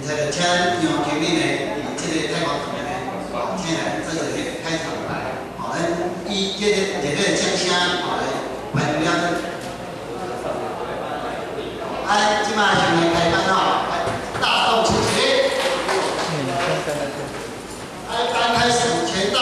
在就请杨经理呢，以这个泰国团呢，请来做一个开场白。好，咱以这个热烈掌声，好来欢迎。哎，即马上来开班哦，大动起起。开班开始，前到，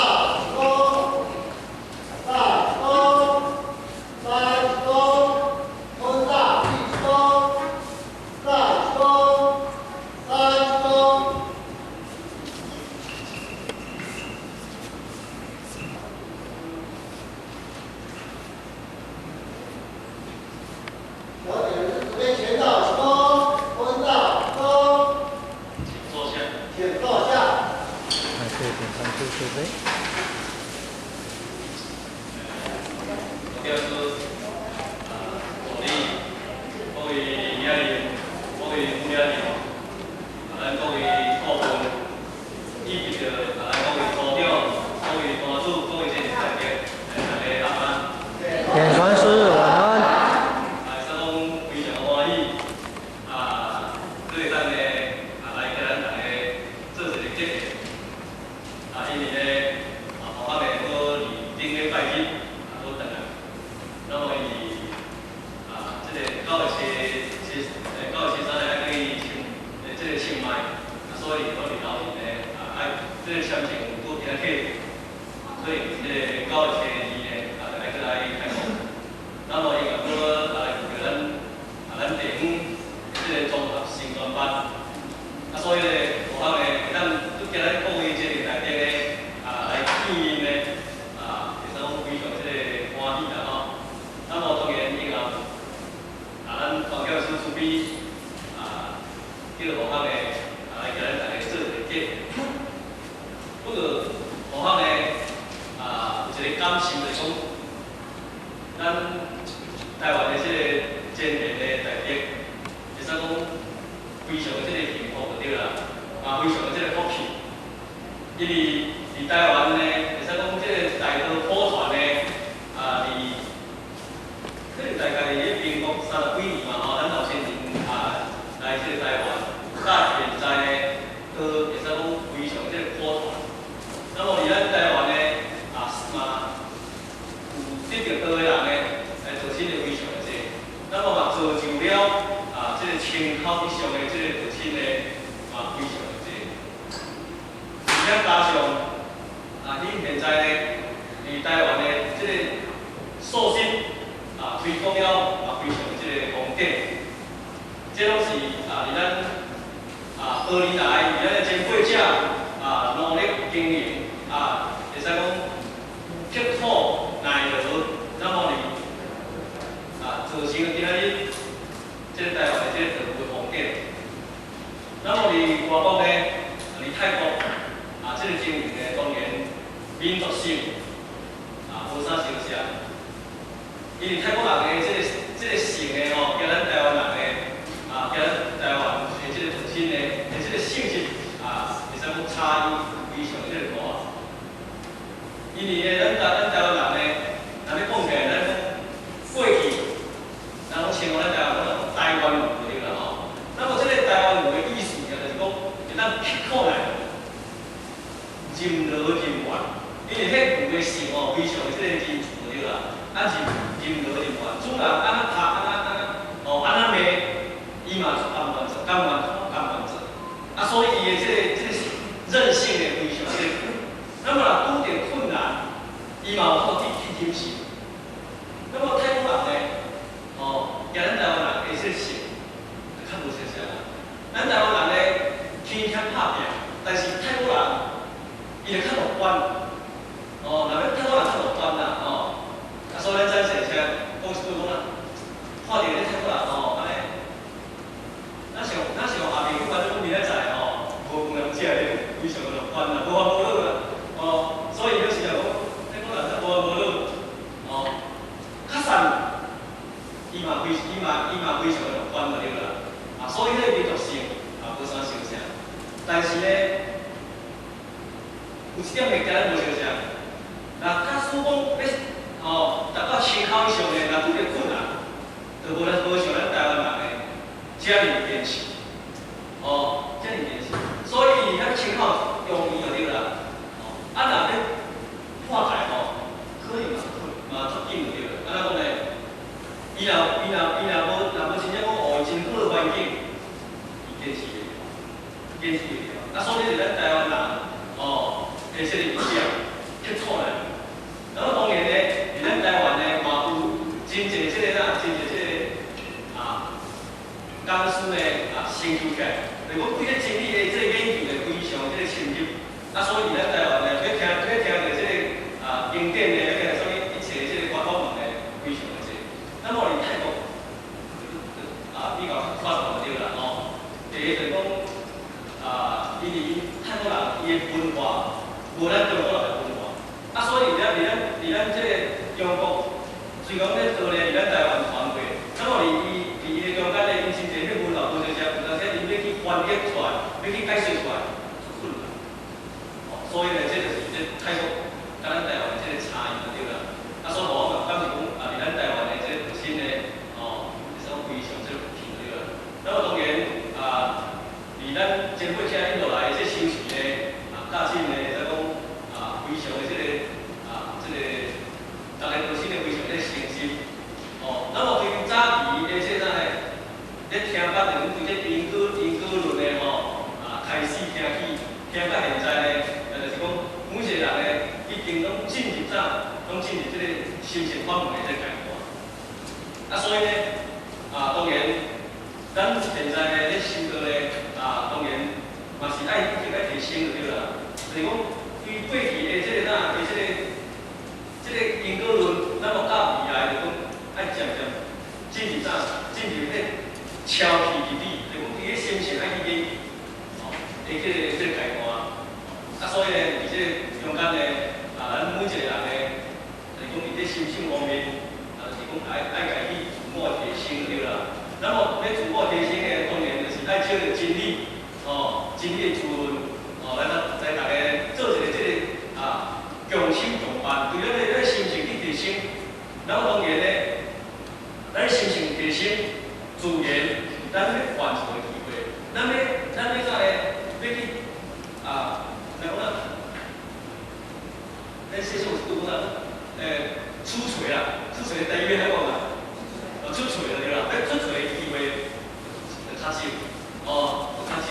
就无咱无像咱台湾人的遮尔坚持，遮尔坚持。练习袂了。啊，所以是咱台湾人哦，的这个影响较错啦。然后当然呢，伫咱台湾呢，嘛有真侪这个真侪这个公司呢成就起来。如果对个真理的这个研究呢，非常这个深入。啊，所以咱台湾呢，要听到这个经典的，要听到什么一切这个观众们呢，非常的这。那么伫泰国比较发达对啦哦，第一就是讲因为泰国人伊的文化无咱中国人的文化，啊，所以伫咱这个中国，虽讲咧做咧伫咱台湾传过，那么伊的中间咧，因真侪迄文化无相像，有当时因要去翻译出来，要去解释出来，困难。哦，所以呢，这就是这泰国甲咱台湾的这个差异对啦。啊，所以无讲是讲伫咱台湾的这个新的这种非常这个品对啦。那么当然伫咱前辈车引落来这修持呢，教进呢，再讲非常的这个大家都是呢非常的诚心。哦，那么对早期的这啥呢？咧听捌的，对这因果论的开始听起，听到现在呢，就是讲每一个人呢，已经拢进入这个心情方面的这个阶段。啊，所以呢，当然，咱现在呢，咧修道呢，当然嘛是爱提升对啦。就是讲对过去的这个这个因果论，那么到未来就讲爱渐渐进入迄超皮入里，就讲伊个心情爱去研究，的这个阶段。啊，所以呢，伫这中间呢，咱每一个人呢，就是讲伫这心性方面，就是讲爱家己自我提升对啦。那么要自我提升呢，当然就是爱借着真理，真理的资源，来大家做一个这个共修共办，对咱心情去提升。然后当然呢，咱心情提升，自然咱要完成的机会，咱要啥呢？要去怎讲呢？咱写作是讲啥？出锤啦，出锤台语还讲啦，出锤了对啦，要出锤的机会较少，较少。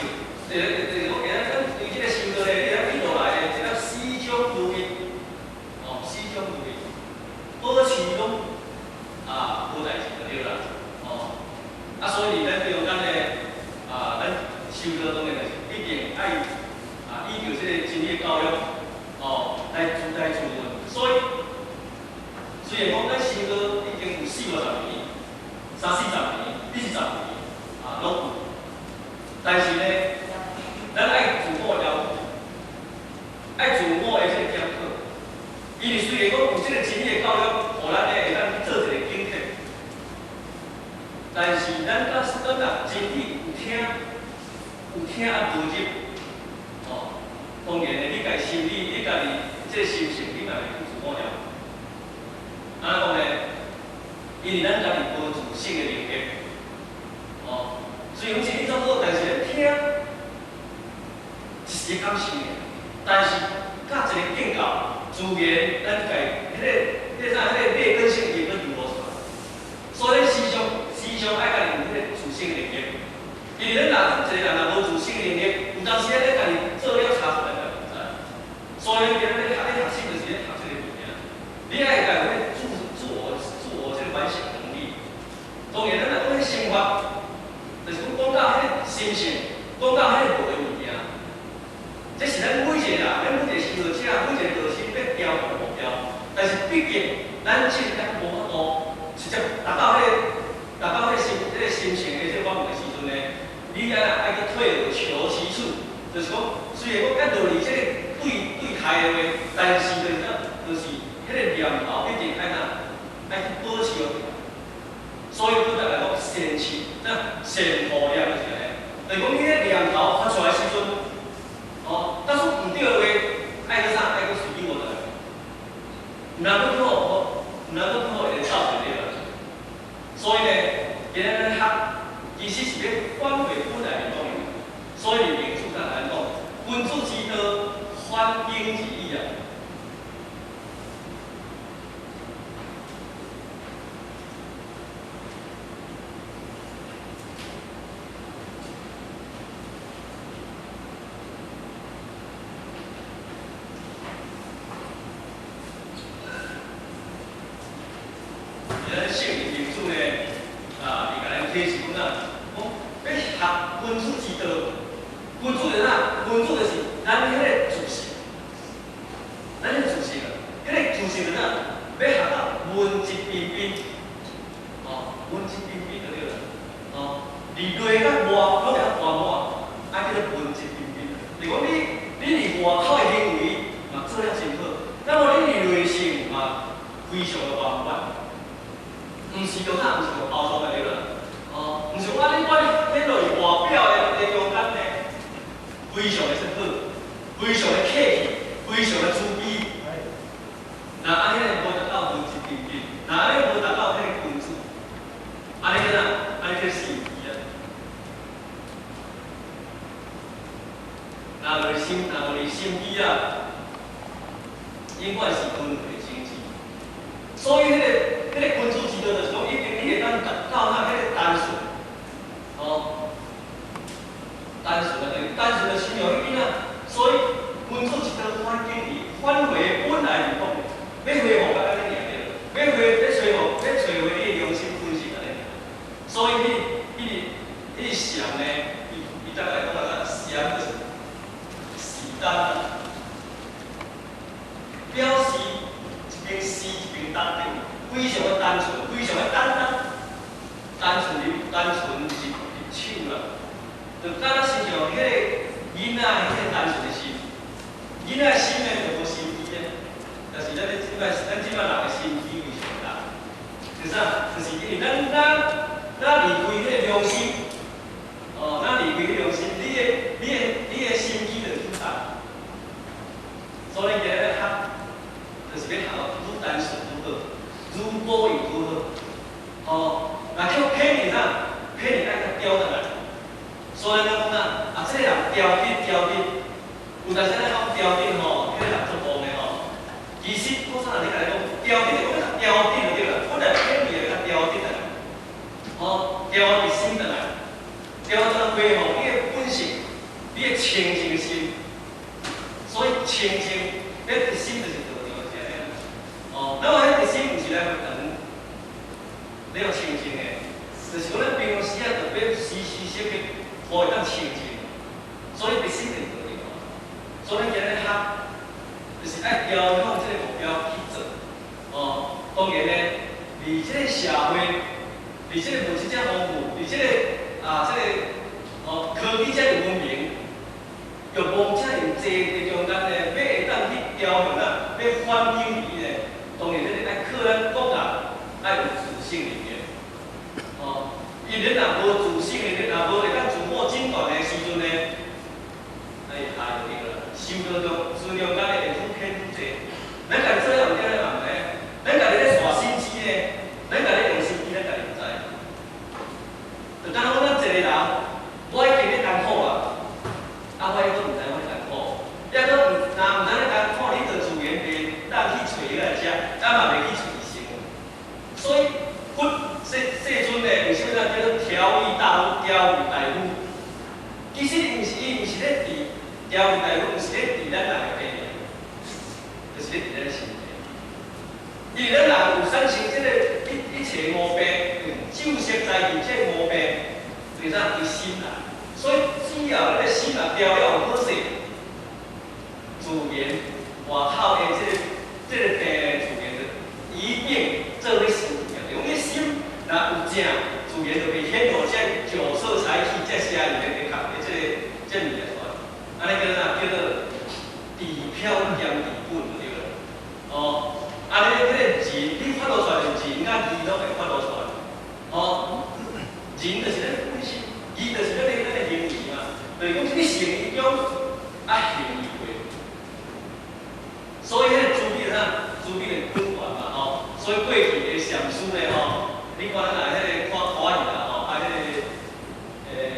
就是讲，咱对这个修道咧，咱引落来咧，就要始终如一，始终如一，保持拢无代志就对啦，所以咱中间咧，咱修道当然就是一定爱依照这个真理教育，来自论。所以虽然讲咱修道已经有40-50年、30-40年、40年，拢有，但是呢，咱爱自我了解，爱自我的这个检讨。因为虽然讲有这个真理的教育，互咱呢会当做一个警惕，但是咱若真理有听无入，当然呢，你家心理，你家己这个心情，你嘛会自我了解。安怎讲呢？因为咱家己无自性的能力，虽然真理做好，但是听一时感受的，但是甲一个境界，自然咱家迄个劣根性伊要流露出来。所以时常爱家己有迄个自性的能力，因为咱一个人若无自性的能力，有当时咧家己做了查出来就唔知。所以今日咧学习就是咧学这个物件，你爱家有自我这个反省能力。当然，咱若讲迄生活，就是讲到迄个心性，讲到迄个无的物件，这是咱每一个人，咱每一个修道者，每一个道心要标的目标。但是毕竟咱这个无法度直接达到迄个心情的这方面的时阵呢，你爱去退而求其次，就是讲虽然讲要落离这个对害的话，但是就是迄个念头一定爱去保持落去。所以对咱来讲，善持，善护念就是安尼。就是讲你个念头发出来时阵，但是唔对的话，爱个啥？爱个随意我的。唔能够好，唔能够好会造成对啦。所以呢，今日咱学，其实是要返回本来的东西。所以名著上来讲，君子之道，反经之义啊。文主就是啥？文主就是咱迄个主席，咱迄个主席啊，迄个主席就是啥？要学到文质彬彬，文质彬彬就对了，离内甲外拢会较圆满，叫做文质彬彬。就讲你离外口的行为嘛做了真好，那么你离内心嘛非常的圆满，毋是就啥，毋是就包装的对了，毋是我你落去外表的中间呢，非常的出好，非常的客气，非常的慈悲。那安尼无达到文质彬彬，那安尼无达到迄个君子，安尼叫啥？安尼叫心机啊！若无心机啊，永远是分袂清楚。所以迄个君子之道就是讲，一定你会当到那迄个单纯，单纯的心有一定啊。所以君子之道反境义，返回本来面目。要恢复到安尼尔对，要找回你的良心本性安尼。所以迄禅呢，伊大概讲啊，禅就是是单啊，表示一边是一边单调，非常的单纯，非常的简单，单纯入手啦。就敢若亲像迄个囡仔迄个单纯的心，囡仔心呢就无心机咧。但是咱即摆人的心机非常大，就是啥？就是因为咱离开迄个良心，咱离开良心，你的心机就愈大。所以今日学，就是要学愈单纯愈好，愈保养愈好。若叫骗你啥？骗你爱较刁得来。所以咱讲啊，这个人刁滴，有当时咱讲刁滴吼，迄个人做戆的吼。其实，我啥人你甲你讲，雕滴就讲雕滴就对啦，本来骗你就甲雕滴来，雕伫心得来，雕到恢复你的本性，你的清净心。所以清净，你的心就是道场是安尼。那么迄个心毋是来等，你要清净的，就是讲咱平常时啊，特别时刻去，互伊当清净。所以个心就是道场。所以咱今日学。就是爱朝向这个目标去做，当然呢，离这个社会，离这个物质遮丰富，离这个科技遮文明，欲望遮样济的中间呢，要会当去朝向啊，要反映伊呢，当然咱爱靠咱个人爱有自信里面，伊咱若无自信里面，若无会当自我诊断的时阵呢，哎，下就对了，修道中资料间的。偏济，咱家己做了毋对咧嘛唔咧，咱家己咧耍心机咧，咱家己用心机，咱家己毋知。就当我咱一个人，我已经咧艰苦啊，我还佫毋知我咧艰苦，若佫毋知咧艰苦，你着自然袂当去找伊来食，嘛袂去找医生。所以，世尊咧，为什么叫做调御大夫？其实伊毋是咧治调御大夫，毋是咧治咱人的病。就是咧伫咱身体，因为咱人有产生即个一切毛病，酒色财气即个毛病，就是咱伫心内。所以只要咱个心内调了好势，自然外口的即个病的自然就一并做咧事情。用你心若有正，自然就会显露这酒色财气这些里面的行的这物件出来。安尼叫做啥？叫做地漂兼地本。安尼迄个人，你发露出来就人甲义拢会发露出来。人就是咱本身，义就是咱的行为嘛。就是讲你行一种，行一回。所以迄个慈悲啥？慈悲的根源嘛，所以过去的禅师咧，你看咱来迄个看华语啦，迄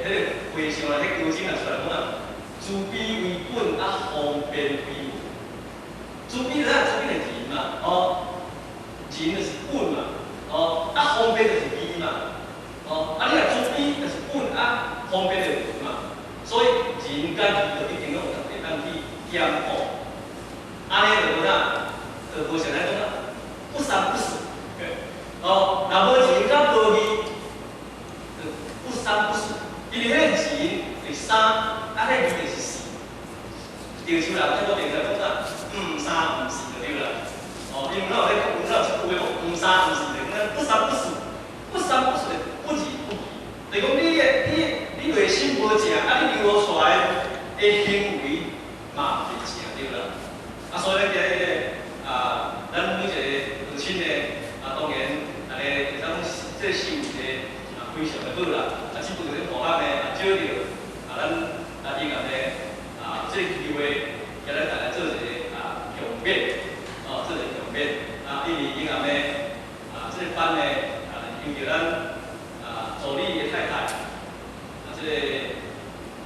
个和尚啊，迄高僧啊出来讲啊，慈悲为本，方便为物。慈悲是啥？慈悲是人嘛，人就是本嘛，方便就是义嘛，你若慈悲就是本方便就是物嘛，所以人甲义就一定要有会当去兼顾，安尼就无啥，就无像咱讲啊，不三不四，若无人甲无义，就不三不四，因为迄个人是三。啊，迄字就是四，着手人叫我定在讲啥，三不四就对啦。哦，因为咱有咧讲，咱有一句话讲，三不四就讲不三不四，不三不四，不二不异。就讲你内心无正，啊，你流露出来的行为嘛袂正对啦。啊，所以今日咱每一个父亲呢，当然安尼会当这是一个非常的好啦。只不过咧，大家呢少着咱因安尼这个机会，叫咱大家做一个强勉，做一个强勉。因为因安尼这个班呢由着咱助理的太太，这个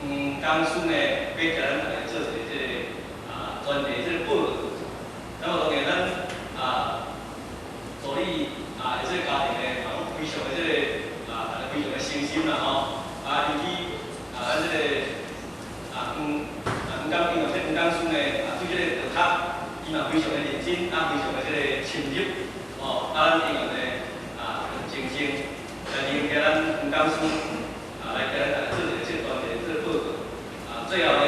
公司呢，要叫咱大家做一个这个专题这个报告。那么当然咱助理的这个家庭呢，非常的这个非常的诚心啦吼。尤其咱这个黄刚兵啊，这黄刚叔呢，对这个学校，伊嘛非常的认真，非常的这个深入。咱因为呢真正利用叫咱黄刚叔来叫咱做一个这个专题这个报告。最后呢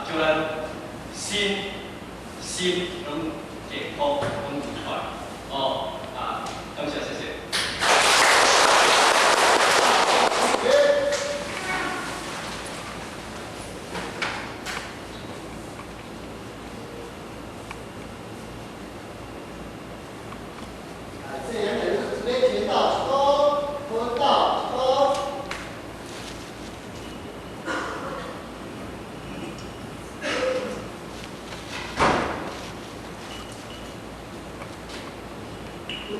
祝咱心拢健康，拢愉快。感谢谢谢。这两人是直接到高，坡道高。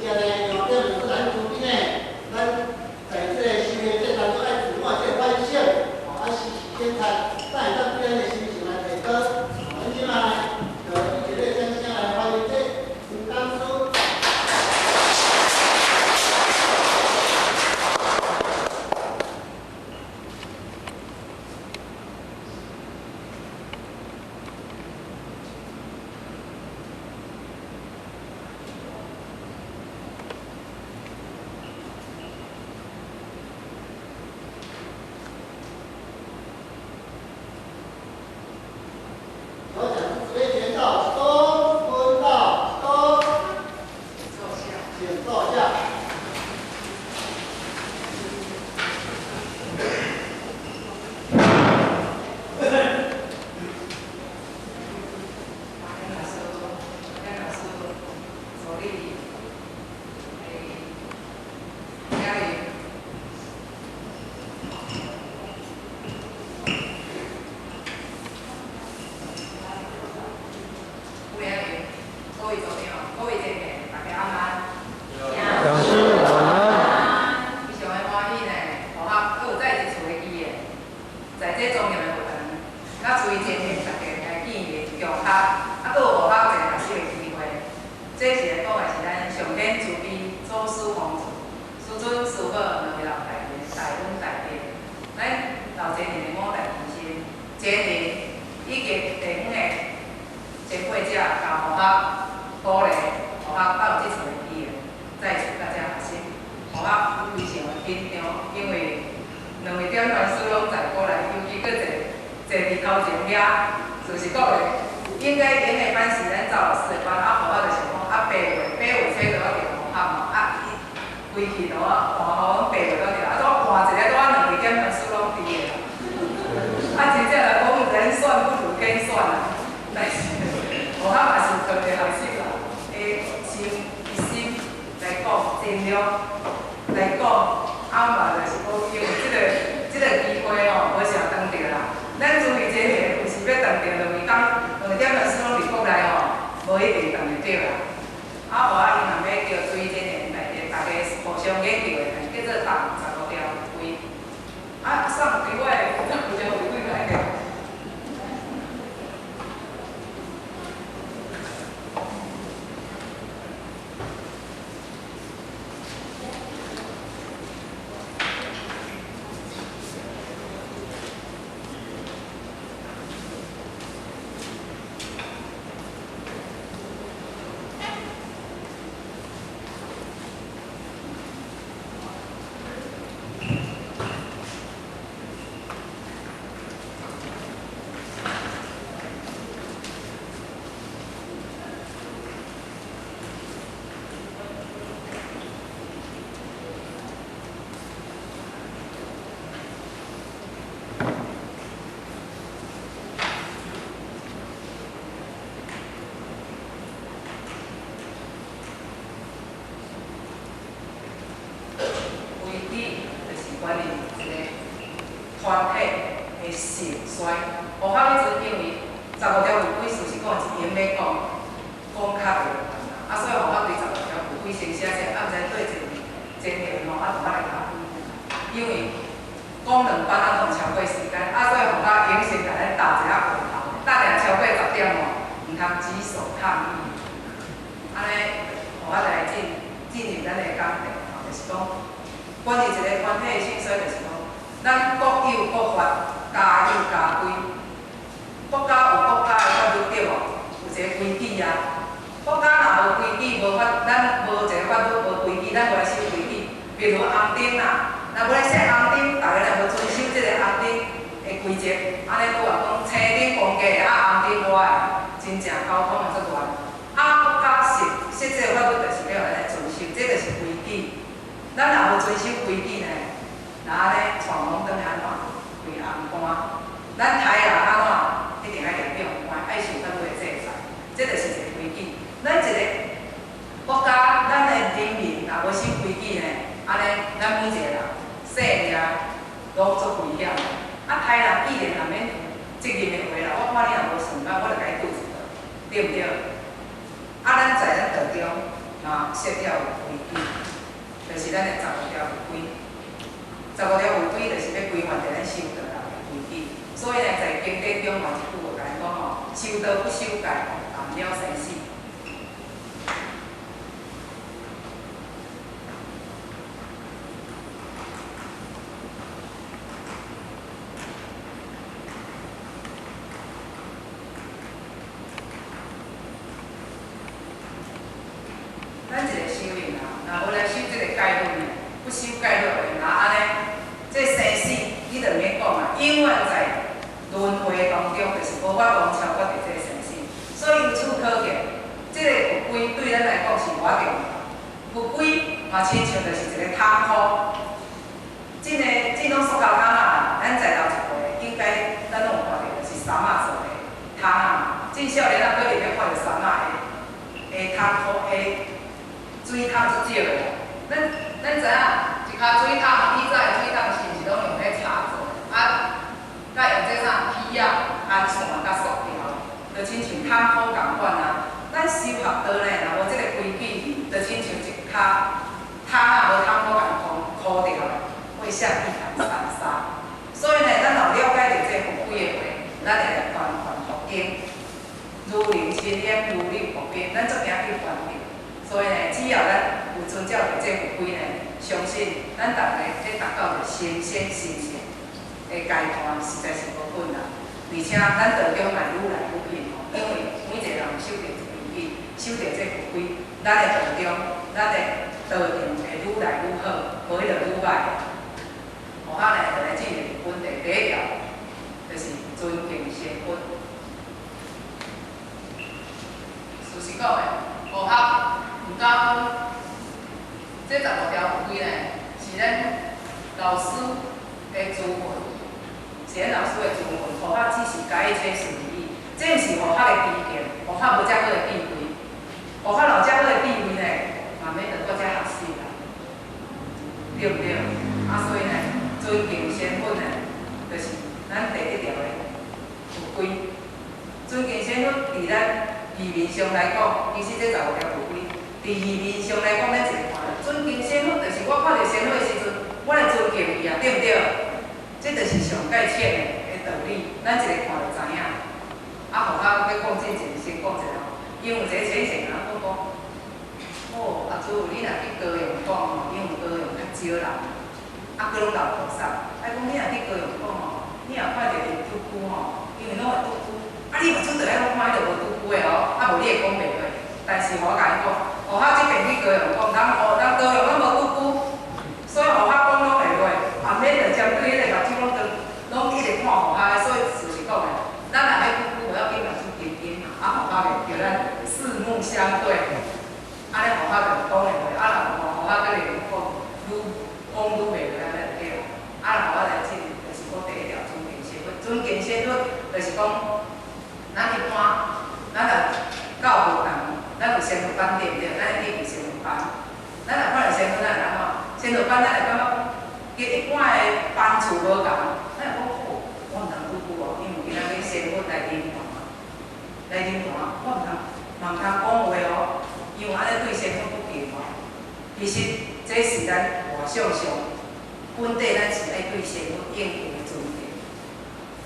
现在呢，有这五个男主兵呢，咱在这个新的这当中爱主动这个关系，是先看带到别人的心情来提高，今嘛呢，就一个真相来欢迎这当初。衰。学校迄阵因为15条违规，事实讲是因要讲较袂啊，所以学校对15条违规先写者，啊，毋知对一个前提吼，啊，同我来教。因为讲2班啊，拢超过时间，啊，所以学校应先甲咱打一下回头，等下超过10点哦，毋通举手抗议。安尼，互我来进入咱的讲题，就是讲，关于一个团体的兴衰，就是讲，咱国有国法，家有家规，国家有国家的法律对无？有一个规矩啊。国家若无规矩，无法，咱无一个法律无规矩，咱无来守规矩。比如红灯啦，若要来设红灯，大家若无遵守即个红灯的规则，安尼拄话讲，青灯公家啊，红灯外，真正交通会足乱。啊，国家设这个法律，就是要来遵守，这就是规矩。咱若无遵守规矩呢，那安尼闯红灯安怎？会红单。咱台人安怎？一定爱立法官，爱受法律的制裁，这就是一个规矩。咱一个国家，咱的人民若无守规矩呢，安尼咱每一个人生命拢足危险。啊，台人既然若免责任的话啦，我看你若无顺眼，我就甲你对一道，对不对？啊，咱在咱道中嘛设了规矩，就是咱的15条违规。15条违规就是要规范着咱守道人的规矩。所以呢，在经典中嘛一句话甲咱讲吼，守道不守戒，犯了生死。咱一个修行人，若无来守这个戒律呢，不守戒律的，那安尼，这生死你就免讲啊，永远在轮回当中，就是无法讲超过着这个生死。所以由此可见，这个佛规对咱来讲是偌重要。佛规嘛，亲像就是一个汤箍，这种塑胶汤啊，咱在头一回应该咱拢有看到，就是杉仔做的汤啊。真少年仔可能要看到杉仔的汤箍的。水桶足少的啦，咱知影一骹水桶，以前的水桶是毋是拢用咧茶做？啊，甲用这啥皮啊、安线甲塑条，就亲像桶箍共款啊。咱修学道呢，若无即个规矩，就亲像一骹桶啊，无桶箍共箍掉，会像一潭三沙。所以呢，咱若了解着这佛规的话，咱会来传佛经，如临亲烟，如履薄冰，咱足惊去传承。所以呢，只要咱有遵照着这佛规呢，相信咱大家咧达到着神仙心性的阶段，实在是无困难。而且咱道中嘛愈来愈近吼，因为每一个人守着规矩，守着这佛规，咱的道中，咱的道场会愈来愈好，无迄个愈歹。学校呢，就来进入问题第一条，就是尊敬先辈。事实讲的，学校。毋敢讲，这15条法规呢，是咱老师的资本，是咱老师的资本。学校只是解切顺意，这毋是学校的低见，学校无遮好的地位，学校若遮好的地位呢，嘛免着搁遮学死啦，对不对？啊，所以呢，尊敬先辈呢，就是咱第一条的法规。尊敬先辈，伫咱字面上来讲，其实这15条法规。伫字面上来讲，咱一个看到尊敬先父，就是我看到先父的时阵，我来尊敬伊啊，对不对？这就是上界浅的道理，咱一个看就知影。啊，互我要讲正经，先讲一下，因为有一个先生啊，讲哦，阿祖，你若去高雄讲吼，因为高雄较少人，啊，佮拢老菩萨，啊，讲你若去高雄讲吼，你若看到有拄久吼，因为拢会拄久，啊，你目睭就爱拢看到无拄久的哦，啊，无你会讲袂落。但是我甲伊讲。学校即边去高雄讲，咱高雄拢无拄久，所以学校讲拢袂落，也免着针对迄个目睭拢一直看学校的，所以事实讲的，咱若要拄久，我要紧目睭紧紧，啊学校就叫咱四目相对，安尼学校就讲会落，啊若学校搁咧讲愈袂落安尼就对啦，啊若学校来进，就是讲第一条尊敬先辈，尊敬先辈就是讲，咱一般，咱若教育人。咱有先学班对不对？咱会去先学班，咱若看到先学，咱会安怎？先学班咱会感觉，佮一般的班次无共，咱会讲哦，我毋通拄久哦，因为来认同啊，来认同啊，我毋通讲话哦，因为安尼对身份不平凡。其实这是咱活向上，本地咱是爱对身份应有的尊敬，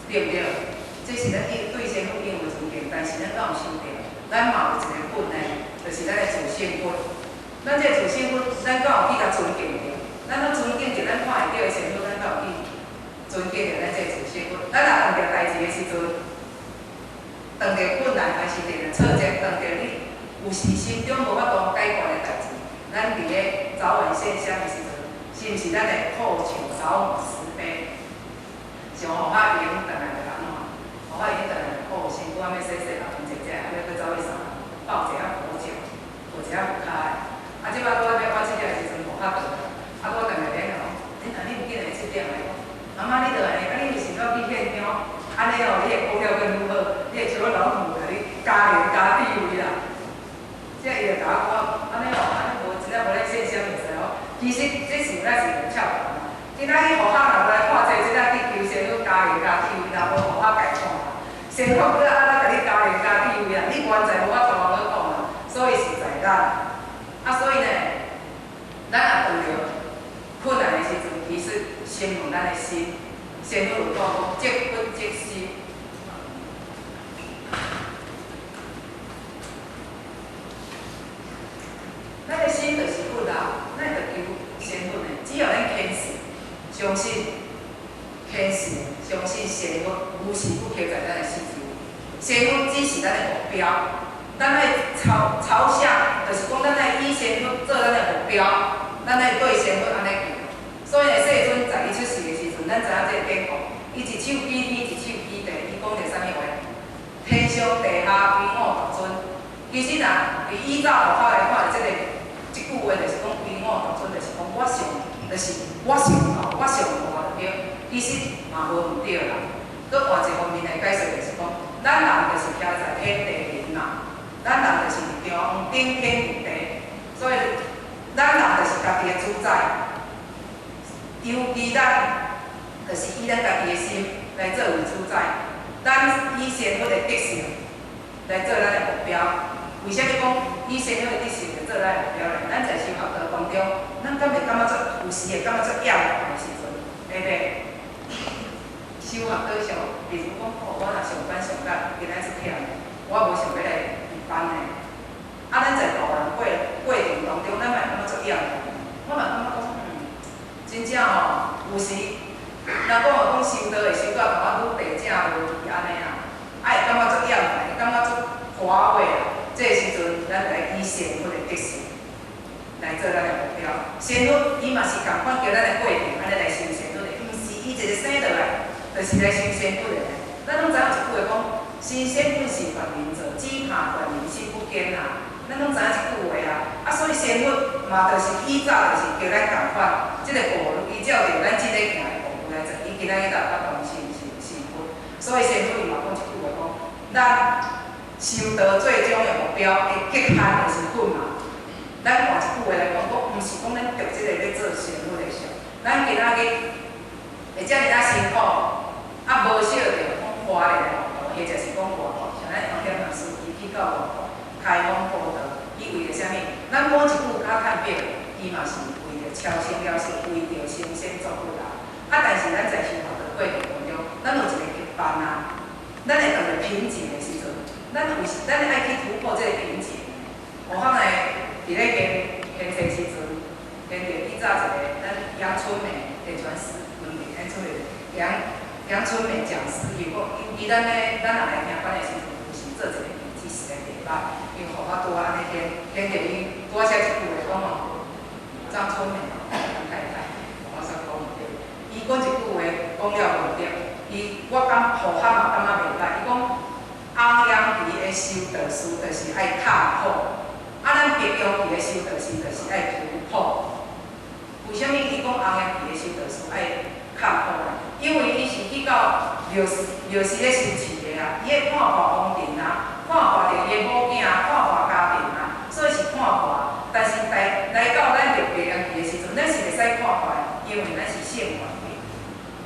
对不对？这是咱对身份应有的尊敬，但是咱敢有想到，咱嘛有一个本呢，就是咱的自信本。咱这自信本，咱敢有去甲尊敬着？咱要尊敬着咱看会到的身份，咱敢有去尊敬着咱这自信本？咱若碰到代志的时阵，碰到困难还是着挫折，碰到你有时心中无法度解决的代志，咱伫咧早晚现象的时阵，是毋是咱会苦笑早晚慈悲？像互较闲，当然就安怎？互较闲当然就苦辛苦，要洗洗头，食食，要去走去啥？抱一下佛脚，抱一下扶骹的。啊，即摆我要我即个的时阵，无较长，啊，我当然免讲，你若你有紧来7点来讲，妈妈你著安尼，啊，你有想要去现场，安尼哦，你的功力更如何？你会像老母甲你加人加地位啦。即伊就甲我讲，安尼哦，安尼无真正无咧现象，袂使哦。其实这是咱是巧谈啦。今仔日互客若来看这，即仔去求仙女加人加地位，若无互客家看啦。先讲搁安怎甲你加人加地位啦？你原在无法度好讲啦。所以是在咱，所以呢，咱若遇到困难的时阵，其实先问咱的心，先有讲即本即心。咱的心就是佛啦，咱就求仙佛的。只要咱坚持、相信、坚持、相信仙佛无时不刻在咱的心中。仙佛只是咱的目标，咱爱朝向，就是讲咱爱以仙佛做咱的目标，咱爱对仙佛安尼行。所以呢，世尊在伊出世的时阵，咱知影这个典故，伊一手举天，一手举地，伊讲着啥物话？天上地下规我独尊。其实若伫依照佛法来看，即句话就是讲规我独尊，就是讲我上，就是我上好，我上大对。其实嘛无毋对啦。搁换一方面来解释，就是讲，咱人就是徛在天地人嘛，咱人就是中央顶天立地，所以咱人就是家己的主宰。尤其咱就是以咱家己的心来作为主宰，咱以仙佛的德性来做咱的目标。为虾米讲以仙佛的德性来做咱的目标呢？咱在修学道当中，咱敢会感觉有时会感觉厌烦的时阵，对不对？修学道上，例如讲，我若上班上到今仔出忝，我无想要来上班呢。咱在道人过程当中，咱嘛会感觉厌烦，我嘛感觉讲，真正哦，有时，若讲修道会修到感觉愈地正无去安尼啊，会感觉厌烦，会感觉乏味啊。这时阵，咱就来以仙佛的德性来做咱的目标。仙佛伊嘛是共款叫咱的过程，安尼来修仙佛的，毋是伊一个生落来，就是来修仙佛的。咱拢知影一句话讲，生仙本是凡人做，只怕凡人心不坚啊。咱拢知影一句话啊，所以仙佛嘛，就是依照就是叫咱共款，即个步路依照着咱即个行的步路来做，伊今仔日才发动是佛。所以仙佛伊嘛讲一句话讲，咱修道最终的目标的极限就是佛嘛。咱换一句话来讲，毋是讲咱着即个要做仙佛的事，咱今仔日会遮尔辛苦，无少着讲花莲的或者是讲外国，像咱黄天老师伊去到外国开荒布道，伊为着啥物？咱每一句较看表，伊嘛是为着超生了事，为着升仙作佛啦。但是咱在修学的过程当中，咱有一个极限啊，咱会遇到瓶颈的时阵。咱爱去突破这个瓶颈。我后来伫咧研习时阵，研着以早一个咱杨春梅电传师，杨春梅杨春梅讲师，伊讲，伊咱若来听班的时阵，有时做一个记时的礼拜，因为互我拄安尼研着伊拄写一句话讲哦，张春梅哦，张太太，我煞讲毋对，伊讲一句话讲了无对，我感互我嘛感觉袂歹，伊讲。红杨皮的修道士，就是爱卡苦；咱白杨皮的修道士，就是爱突破。为什么伊讲红杨皮的修道士爱卡苦呢？因为伊是去到庙寺咧修持的啊，伊会看破皇庭啊，看破着伊的某囝，看破家庭啊，所以是看破。但是来到咱着白杨皮的时阵，咱是袂使看破的，因为咱是圣贤的，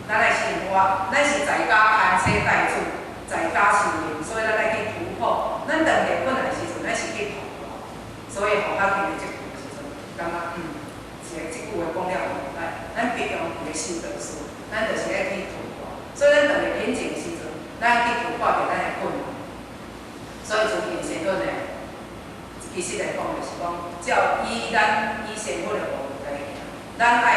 咱来生活，咱是在家看车带主，在家是。面，所以咱来去突破。咱当个困难的时阵，咱是去突破。所以互较轻的即句的时阵，感觉即句话讲了后，咱必用伊个修道书，咱就是爱去突破。所以咱当个品静的时阵，咱去突破着咱的困难。所以尊敬仙佛呢，其实来讲就是讲，照以仙佛的路来行，咱爱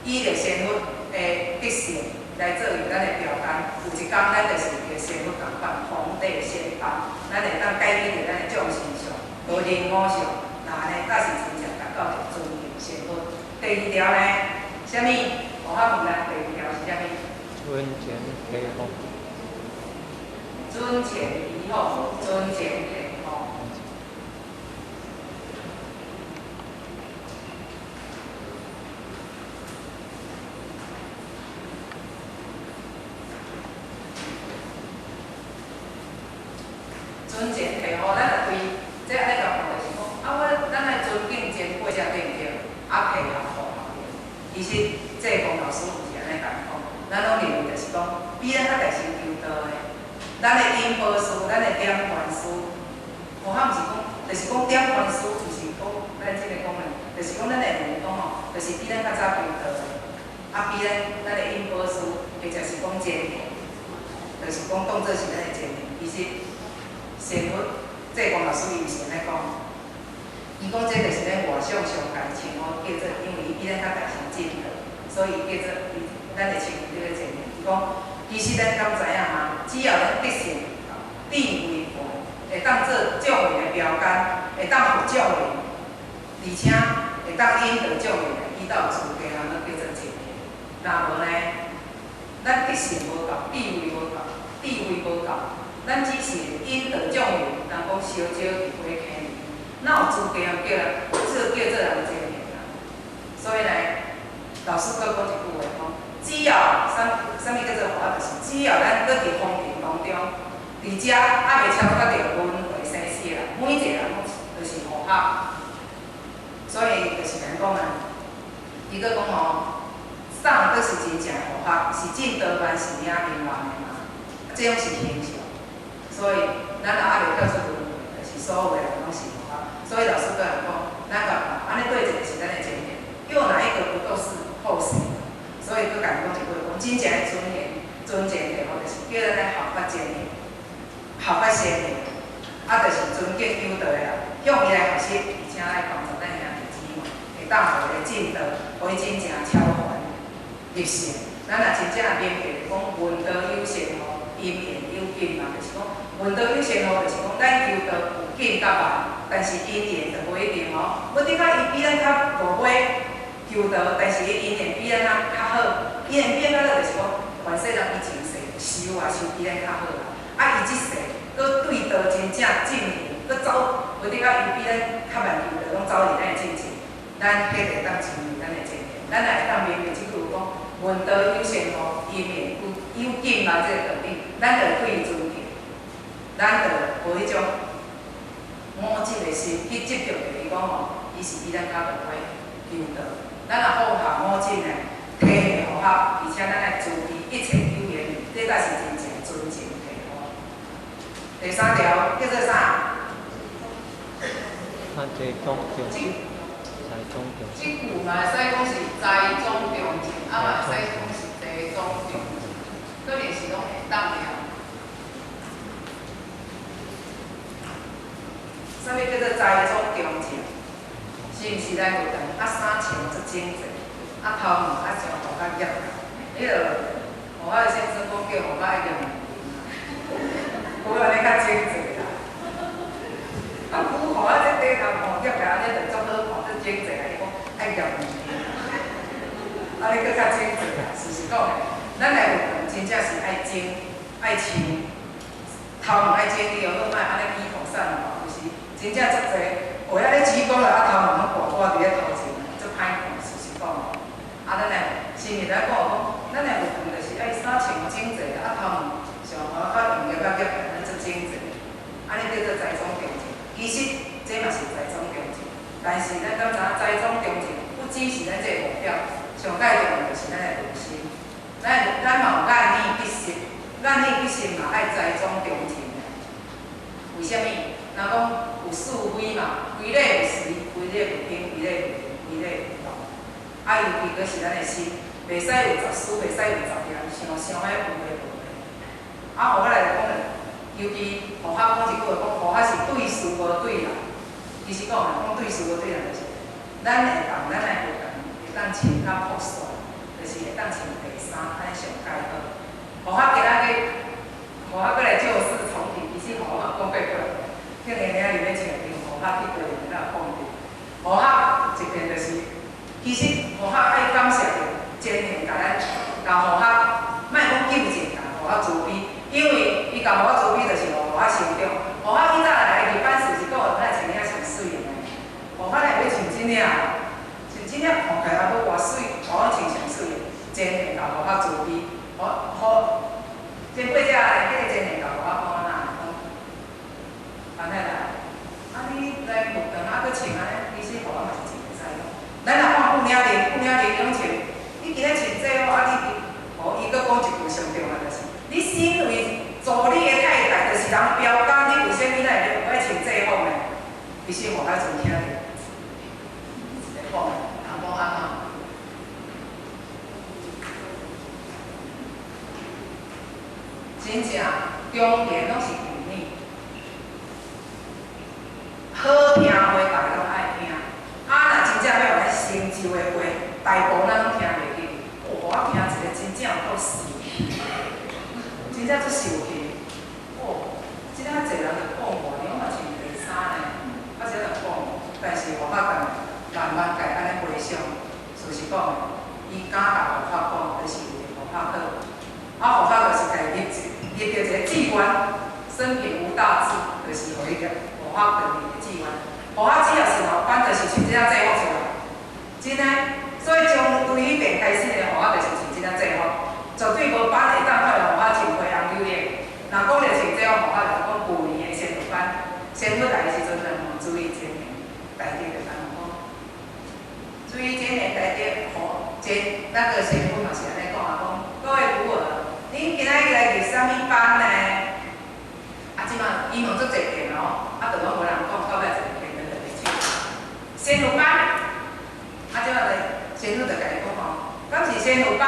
以着仙佛的德性来作为咱的标杆。有一天，咱就是个仙佛同款，皇帝仙班，咱会当改变着咱的众生相，无人我相。那安尼，才是真正达到着尊敬仙佛。第二条呢，啥物？我较问咱第二条是啥物？尊前陪后。尊前仪后，尊前陪后。尊前陪后，咱就对这安尼个讲就是讲，咱来尊敬前辈才对唔对？陪合后后对。其实这洪老师有是安尼讲，咱拢认为就是讲，比咱较大成求道的。咱的因波师，咱的点传师，我毋是讲，就是讲点传师，毋是讲咱即个讲的，就是讲咱会认为讲吼，就是比咱较早求道的，比咱的因波师，或者是讲前辈，就是讲当做是咱的前辈。其实，仙佛这洪老师伊是安尼讲，伊讲这就是咱外相上界称呼，叫做因为伊比咱较大成进的，所以叫做咱会称这个前辈。伊讲。其实咱敢知影吗？只要咱德性地位高，会当做众人的标杆，会当服众人，而且会当引导众人依到资格，人就叫做前辈。若无呢，咱德性无够，地位无够，咱只是引导众人，人讲烧酒伫火坑里，哪有资格叫人做人前辈啊？所以呢，老师佫讲一句话讲。只要啥物叫做好，就是只要咱搁伫风尘当中，伫遮袂超过着轮回生死啦，每一个人拢就是好合。所以就是人讲啊，伊搁讲吼，啥都是真正好合，是进道万是领平安的嘛，这种是形象。所以咱若袂跳出轮回，就是所有的人拢是好合。所以老师搁人讲，咱讲安尼对一个是咱的前辈，又哪一个不都是后世？所以佮讲一句话，真正的尊前陪后，就是叫咱来效法前辈，效法先辈，就是尊敬有道的人，向伊来学习，而且来帮助咱兄弟姊妹，会当互伊进道，互伊真正超凡入圣。咱若真正明白讲，闻道有善后，因缘有尽嘛，就是讲闻道有善后，就是讲咱求道有尽甲慢，但是因缘就无一定哦。要顶较伊比咱较无买。求道，但是伊因缘比咱较好，因缘比咱较好，就是讲，原世人以前世修比咱较好啦。伊即世，搁对道真正进步，搁走，有顶较伊比咱较慢求道，拢走入咱的进程，咱迄个当成为咱的前提。咱若会当明白即句讲，闻道有善后，因缘有尽嘛，这个道理，咱就对伊尊敬，咱就无迄种我即个心去执着着伊讲吼，伊是比咱较无歹求道。咱若好学好进来，体会好合，而且咱来注意一切有缘，这才是真正尊敬体好。第三条叫做啥？在中中，在中中。即句嘛会使讲是在中中正，嘛会使讲是地中中，可能是拢会当了。啥物叫做在中中正？是毋是咱有当衫穿足整齐，头毛上互较夹，迄个互我的先生讲叫互我爱夹毛，无安尼较整齐啦。互我这底头毛夹安尼就足好看，足整齐啦。伊讲爱夹毛，安尼佫较整齐啦。是讲的，咱来有当真正是爱整爱穿，头毛爱整理哦，莫安尼披头散发，就是真正足济。有遐咧指讲啦，头毛拢挂伫咧头前，足歹看，是讲哦。咱来是毋是来讲咱来有当就是爱衫穿整齐，头毛上好较用夹安尼足整齐，安尼叫做在中中正。其实这嘛是在中中正，但是咱敢知影在中中正不只是咱这个目标，上界重要就是咱的内心。咱嘛有眼耳鼻舌，眼耳鼻舌嘛爱在中中正，若讲有是非嘛，规个有时，规个有平，规个有平，规个有动。啊，尤其佫是咱的心，袂使有杂思，袂使有杂念，想遐有诶无诶。啊，互我来讲咧，尤其互我讲一句话，讲互我是对事无对人。其实讲啦，讲对事无对人，就是咱会当，咱来会当穿较朴素，就是会当穿白衫，安尼上介好。互我今仔日，互我过来旧事重提，其实互我嘛讲过过来，迄个领里面穿的，互我去过来咱讲过。互我一边就是。其实互客爱感谢着真诚甲咱，甲互客莫讲纠正，甲互客慈悲，因为伊甲互我慈悲，就是互我成长。互客以早来日办事是讲咱穿领上水的，互客来要穿真领，穿真领看起来还佫偌水，互我穿上水的，真诚甲互客慈悲。前过只来，迄个真诚甲互我讲安怎讲，安尼来，啊你来服长啊佫穿安尼，其实互我嘛是真袂使讲。咱若看妇领拢穿，你今仔穿这哦，啊你，伊佫讲一句上重要就是，你身为助理的太太，就是人标杆，你为什么咱会爱穿这种呢？其实我还真听着，一个讲，人讲安怎？真正中间拢是妇女，好听话大家拢爱听。啊，若真正要来成就的话，大部咱拢听袂进。哦，我听一个真正有够死，真正足受气。哦，即摆侪人就讲我，你我嘛穿白衫呢，啊，只就讲，但是我慢慢家安尼回想，事实讲，伊敢甲我讲，就是为互好。啊，互就是家立着一个志愿，生平无大志，就是互伊个互定立个志愿。互只要是老板，就是穿这制服出来，真诶。所以从对迄边开始咧，互就是穿这制服，绝对无班会当看到互穿花红柳叶。若讲着穿这互就是讲旧年的先入班，先入来的时阵呢，注意前年大家就安怎讲？注意前年大家咱个先入嘛是安尼讲啊，讲各位拄儿，恁今仔日来入啥物班呢？啊，即马英文足侪片哦，啊，就拢无人讲到尾一个。先入班，啊，即摆来先入就家己讲吼，敢是先入班？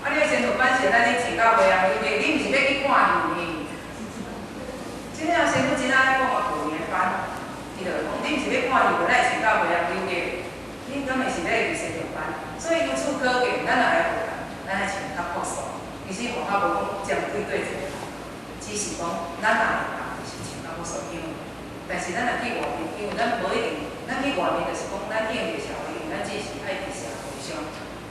啊，你个先入班是咱咧穿到花红柳叶，你毋是要去看戏？真正先入真仔咧讲啊，旧年班，伊就讲，你毋是要看戏，就来穿到花红柳叶，你根本是要去先入班。所以由此可见，咱若来学，咱来穿较朴素，其实学较无讲针对一个，只是讲咱若会当就是穿较朴素，但是咱若去外面，因为咱无一定。咱去外面就是讲，咱应对社会，因为咱只是爱伫社会上，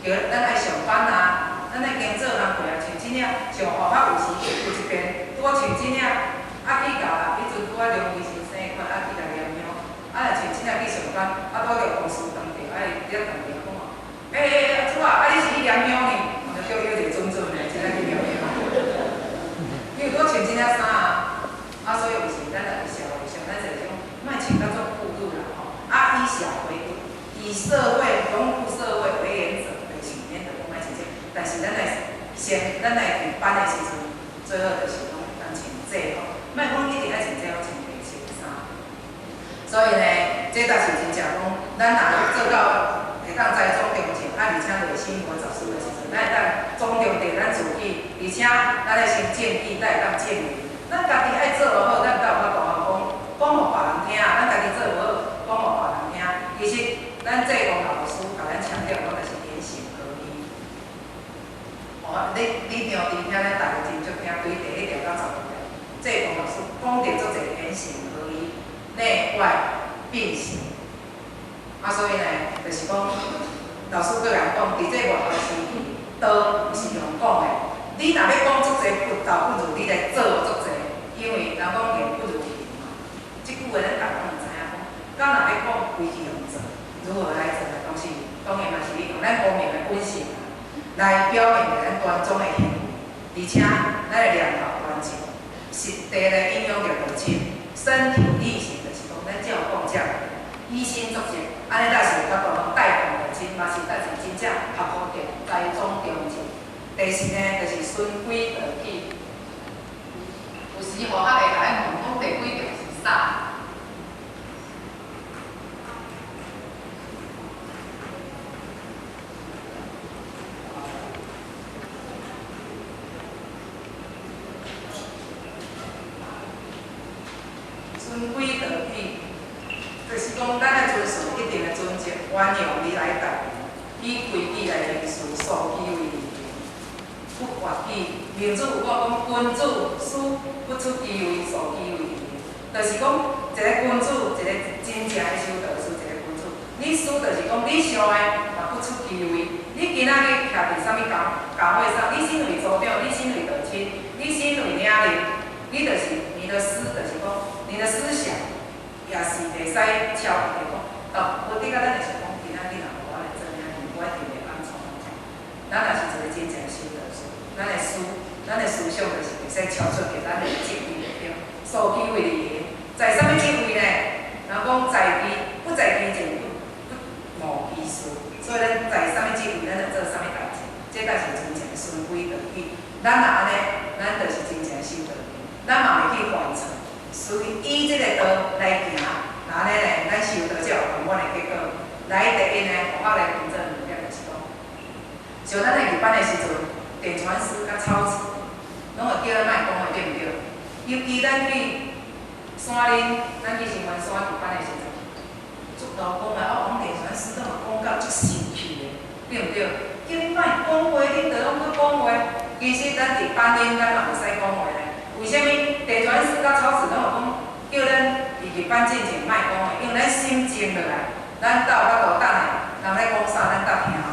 叫咱爱上班啊，咱爱经做人过来穿真领，像学校有时有一边拄啊穿真领，啊去甲迄阵拄啊梁医生生款，啊去甲验尿，啊来穿真领去上班，啊拄着公司当着，爱伫咧当着讲，主啊，啊你是去验尿呢？就叫有一个准准的，真爱去验尿。因为拄穿真领衫啊，所以有时咱来社会上，咱就是讲，莫穿到足富裕啦。啊，以小为主，以社会融入社会为原则为理念的公安体制。但是咱来上班的时阵，最好就是讲当穿制服，莫讲一定要穿制服，穿白衬衫。所以呢，这才是真正讲，咱若做到会当栽种中正，啊，而且内心无杂事的时阵，咱会当尊重着咱自己，而且咱来先建议，咱会当建议。咱家己爱做落好，咱才有法度讲互别人听，咱家己做无好。讲互别人听，其实咱这个老师甲咱强调，讲的是言行合一。你常伫遐咧，大家真足听，对第1条到12条，这个老师讲着足侪言行合一，内外并行。啊，所以呢，就是讲，老师个人讲，伫这外头时期，道毋是用讲的。你若要讲足侪不道不如，你来做足侪，因为人讲言不如行嘛。即句话咱大家拢知影讲。咱若要讲规矩用做，如何来做的东西，当然嘛是用咱公民的本性来表现咱端庄的行为，而且咱的良好端正，实地来应用着逻辑，身体力行，就是讲咱才有讲这以身作则，安尼才是较大带动着真，嘛是才是真正合乎着栽种中正。第4呢，就是循规蹈矩，有时互客会甲咱问讲第几条是啥？尊贵道义，就是讲咱要遵守一定的尊敬、宽容、礼来待人，以规矩来行事，素己为宜，不越矩。民主有讲君子书不出其位，素己为宜，就是讲一个君子，一个真正的修道士，一个君子。你书就是讲你上的嘛不出其位。你今仔日徛伫啥物工会上？你身为组长，你身为道亲，你身为领领，你就是你的思，就是讲你的思想也是袂使超越讲。无滴个咱就是讲，今仔日若无我来做领领，我一定会安怎安怎。咱若是一个真正修道士，咱的思想就是袂使超出去咱的职位内底，素己为宜。在啥物职位呢？人讲在其不在其前，不无其事。所以咱在啥物职位，咱就做啥物代志，这才是真正的循规蹈矩。咱若安尼，咱就是真正修道人。咱嘛袂去犯错，随以这个道来行，那安尼呢，咱修道才有圆满的结果。来第一呢，互我来评证两点就是讲，像咱在入班的时阵，电传师甲草字，拢会叫咱莫讲的，对毋对？尤其咱去山林，咱去新环山入班的时阵。足够讲啊！我讲电传师都嘛讲到足生气的，对毋对？叫你莫讲话，恁着拢去讲话。其实咱伫班里咱嘛袂使讲话呢。为虾米电传师甲草字拢有讲叫咱入班进前莫讲话？因为咱心静落来，咱斗甲无等的，人咧讲啥咱斗听有。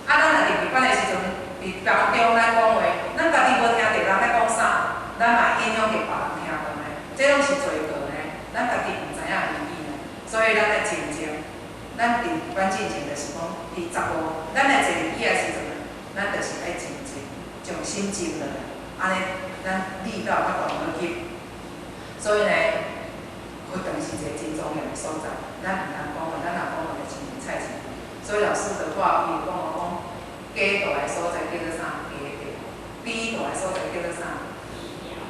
啊，咱若入班的时阵，伫当中咱讲话，咱家己无听着人咧讲啥，咱嘛影响着别人听到呢。这拢是罪过呢，咱家己毋知影意义呢。所以咱来静静，咱伫班进前就是讲，伫15，咱来坐椅的时阵，咱就是爱静静，将心静落来，安尼咱力道较大好吸。所以呢，活动是一个真重要的所在，咱毋通讲话，咱若讲话就像菜市。所以老师就话，伊有讲家大的所在叫做啥？家调；低大的所在叫做啥？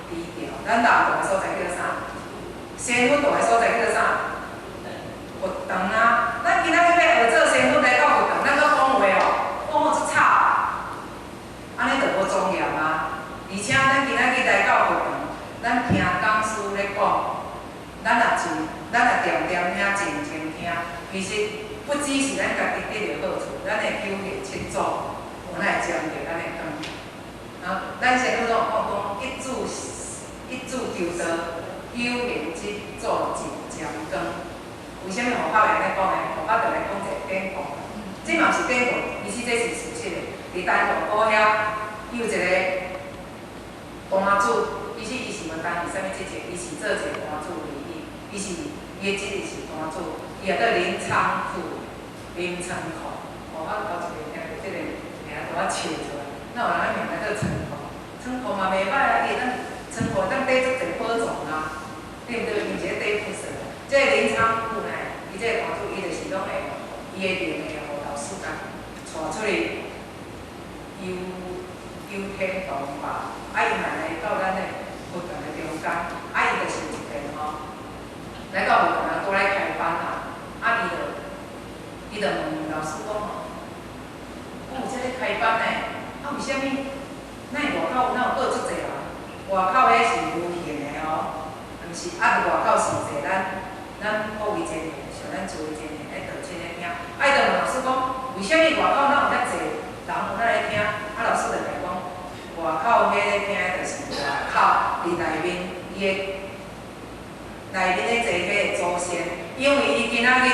低调。咱人大的所在叫做啥？仙府大的所在叫做啥？活动啊！咱今仔日要学做仙府来到活动，咱搁讲话哦，讲好出吵，安尼就无庄严啊！而且咱今仔日来到活动，咱听讲师咧讲，咱若定定听、静静听，其实不只是咱家己得到好处，咱会求贤七祖，咱会沾着咱的光。啊，咱仙府拢讲一主求道，求贤七祖一沾光。为虾米学校会安尼讲呢？学校就来讲一个典故，这嘛是典故，其实这是事实的。伫丹凤埔遐有一个单主，其实伊是无担任啥物职责，伊是做一个单主而已。伊的职业是单主，伊也叫林昌富、林昌库。我头一个听到这个名，甲我笑出来。那有人名来叫昌库，昌库嘛袂歹啊，伊当昌库当缀足侪宝藏啊，对毋对？伊一个缀富士。这个林昌富呢，伊这个单主，伊就是拢会，伊的名会互老师甲带出去游天堂吧。啊，伊若来到咱的活动的中间，啊，伊就是一边吼，来到活动啊，过来开班啊，啊，伊就问老师讲吼，有这个开班呢，啊，为虾米？咱外口哪有报足济人？外口迄是无限的哦，毋是，啊，伫外口上济咱各位前辈，像咱诸位前辈咧道亲咧听，啊，伊就问老师讲，为虾米外口哪有遮济人有咱来听？啊，老师就来讲，外口迄咧听就是外口伫内面，伊咧坐迄个祖先，因为伊今仔日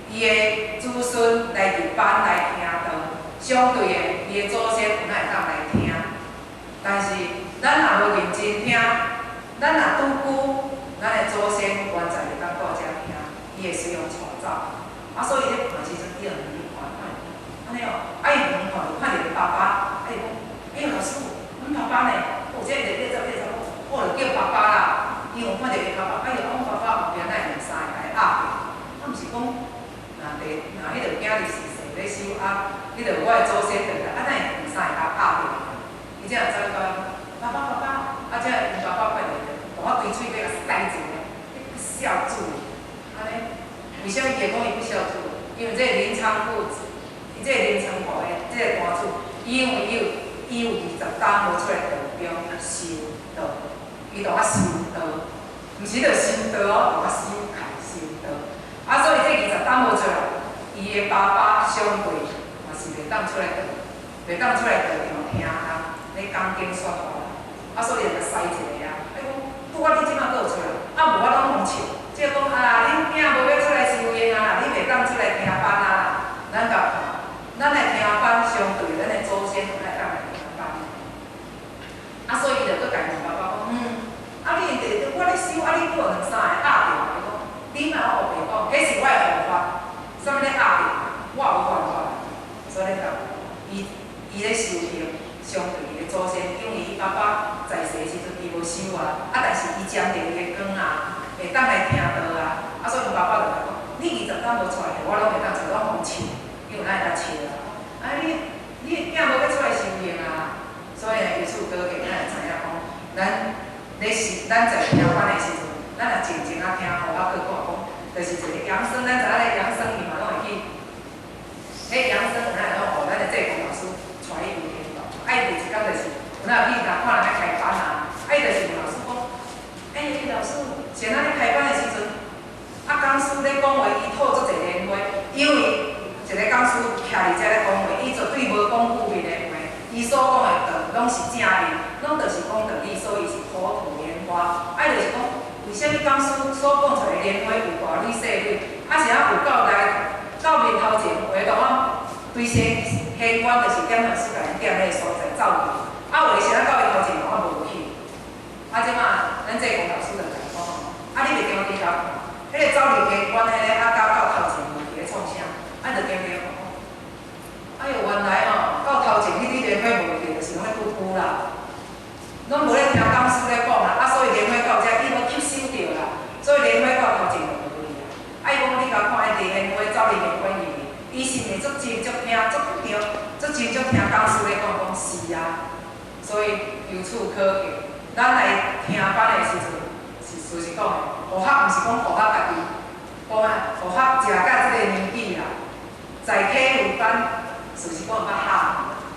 伊的子孙来入班来听道，相对的伊的祖先有哪会当来听？但是咱若无认真听，咱若拄久。咱的祖先原在会当到遮听，伊会随用带走。啊，所以咧看时阵，伊就远看，安尼哦，啊，伊远看就看着爸爸，啊，伊讲，哎，老师，阮爸爸呢？哦，这个我就叫爸爸啦。伊有看着伊爸爸，哎呦，阮爸爸后壁哪会三个来压着？啊，毋是讲，若迄个囝儿是谁咧收啊？迄个我的祖先就来，啊，哪会三个来压着？伊才会走去讲，爸爸，啊，这因爸爸看着。我规喙要甲塞住咧，你不孝子，安尼，为什么伊会讲伊不孝子？因为这个林昌富，这个林昌富的这个单主，因为伊有20担无出来道中修道，伊就较修道，毋是着心得哦，我心开心得。啊，所以这20担无出来，伊的爸爸相对嘛是袂当出来倒，袂当出来倒场听人咧讲经说法。啊，所以就使一个啊，哎，拄我你即摆倒出来，啊无我拢讲笑，即讲啊，恁囝无要出来修行啊，你袂当出来听班啊，咱甲咱来听班相对咱的祖先来当来听班。啊，所以伊就搁家己爸爸讲，啊你我咧修，啊你过两三个压着，伊讲，你莫学白讲，迄是我的护法，啥物咧压着，我有办法，所以讲，伊咧修行，相对伊的祖先，因为伊爸爸在世时阵伊无修啊，但是伊占着伊的光啊，会当来听道啊，所以伊爸爸就来讲，你20担无出来，我拢袂当出，拢放笑，因为咱会当笑啊，你囝无要出来修行啊，所以呢，由此可见，咱会知影讲，咱在听班的时阵，咱若静静啊听，互我去讲，就是一个养生，咱知影咧养生伊嘛拢会去，迄养生咱会拢互咱的济公老师带伊有天道，第一工就是，有哪去甲看人咧开班啊，就是问老师讲，老师，像咱咧开班的时阵，讲师咧讲话，伊吐足侪莲花，因为一个讲师徛伫遮咧讲话，伊绝对无讲负面的话，伊所讲的道拢是正面，拢就是讲道理，所以是口吐莲花。就是讲，为什么讲师所讲出来的莲花有大蕊细蕊，是有到面头前话讲，对先现官就是点老师甲因点迄个所在走去，为是到面头前我无去。即马咱济公老师就甲伊讲你袂惊我伫遐看，迄个走入现官迄个到头前无去咧创啥？就惊惊讲，原来到头前迄啲莲花无去，就是拢咧拄拄啦，拢无咧听讲师咧讲啦，所以莲花到遮伊无吸收着啦，所以莲花到头前就无去啦。伊讲你甲看迄个莲花走入现官入去，伊是袂足真足听足着，足真足听讲师咧讲是啊，所以由此可见，咱来听班的时阵，就是讲的，学校毋是讲学校家己，讲学校食到即个年纪啦，在体育班就是讲较好，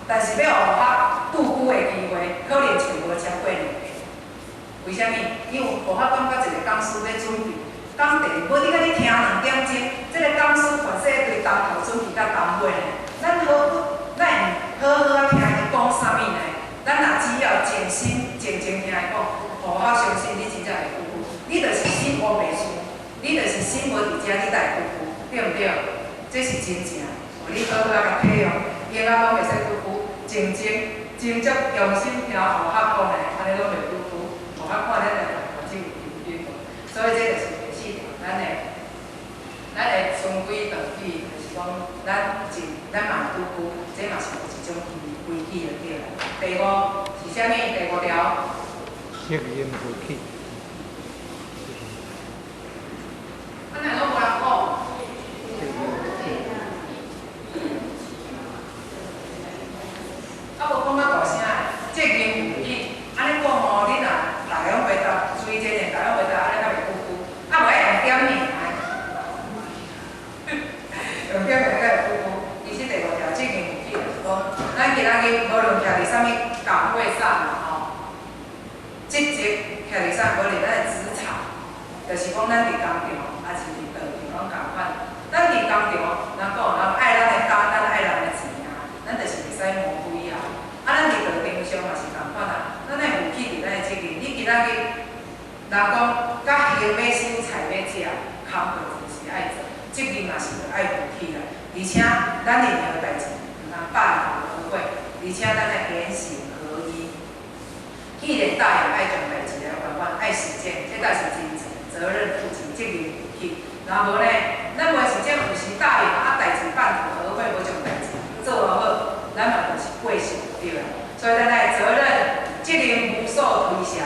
但是要学校拄久的机会，可能找无超过2个。为什么？因为学校感觉一个讲师要准备，讲第二，你甲你听2点钟，即个讲师全说对当头准备到当尾呢，咱好啊听伊讲啥物呢？咱若只要静心静听伊讲，互我相信你真正会拄久。你就是心无袂顺，你就是心无伫遮，你才会拄久，对毋对？这是真正。你好好啊甲体用，永远拢袂使拄久，真足用心听互我讲的，安尼拢袂拄久。互我看咱来环境有变化，所以这就是第4条，咱的循规蹈矩，就是讲咱嘛拄久，这嘛是有一种规矩就对啦。第5是啥物？第5条。戒烟不气。咱两个无人讲。无讲较大声的，戒烟不气。安尼讲吼，你若大家拢回答，随真的，大家回答安尼较袂久久。无爱用点名来，用点名较会久久。而且第5条戒烟不气，就是讲，咱今仔日无论徛伫啥物岗位上嘛吼。职徛伫啥？无论咱的职场，就是讲咱伫工场，还是伫道场拢共款。咱伫工场，人讲人爱咱的担，咱爱咱的钱啊，咱就是袂使磨灰啊。咱伫道场上嘛是共款啊，咱爱有气伫咱的责任。你今仔日，人讲甲行要收，菜要食，工课就是爱做，责任嘛是着爱负起来。而且咱任何代志，毋通办而会，而且咱爱言行合一。既然答应爱将代志来完完，爱实践，这才是真正责任负起，责任负起。然后呢，咱袂实践，有时答应代志办而会无将代志做好，咱嘛就是过失对啦。所以咱的责任、责任无所推卸，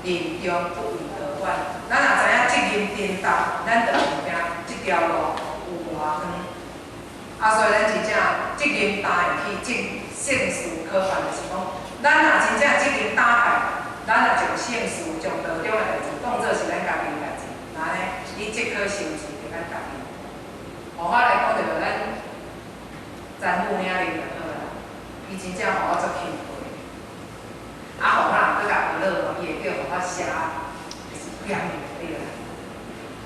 任重不以得完。咱若知影责任担当，咱就毋惊这条路有偌远。所以咱真正责任担会起，胜事可办，就是讲。咱若真正责任担待，咱若将圣事、将道中的代志当作是咱家己的代志，那呢，你即可受持着咱家己。互我来讲，着咱詹母领领就好啦。伊真正互我足钦佩，互我人搁甲娱乐，伊会叫互我写，就是严厉对啦。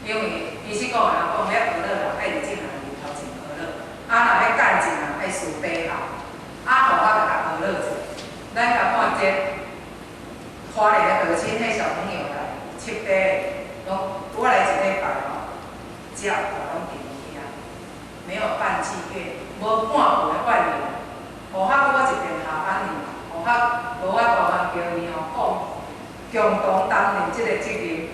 因为其实讲啊，讲要学乐啦，爱伫即项里头前学乐，若要干一项爱输背后，互我就甲学乐者。咱甲看这花莲的德清迄小朋友来七八个，讲我来一礼拜哦，食活拢伫遐，没有办祭月，无半晡的半年，互我一边下班呢，互我无法大项叫伊哦讲，共同担任即个责任，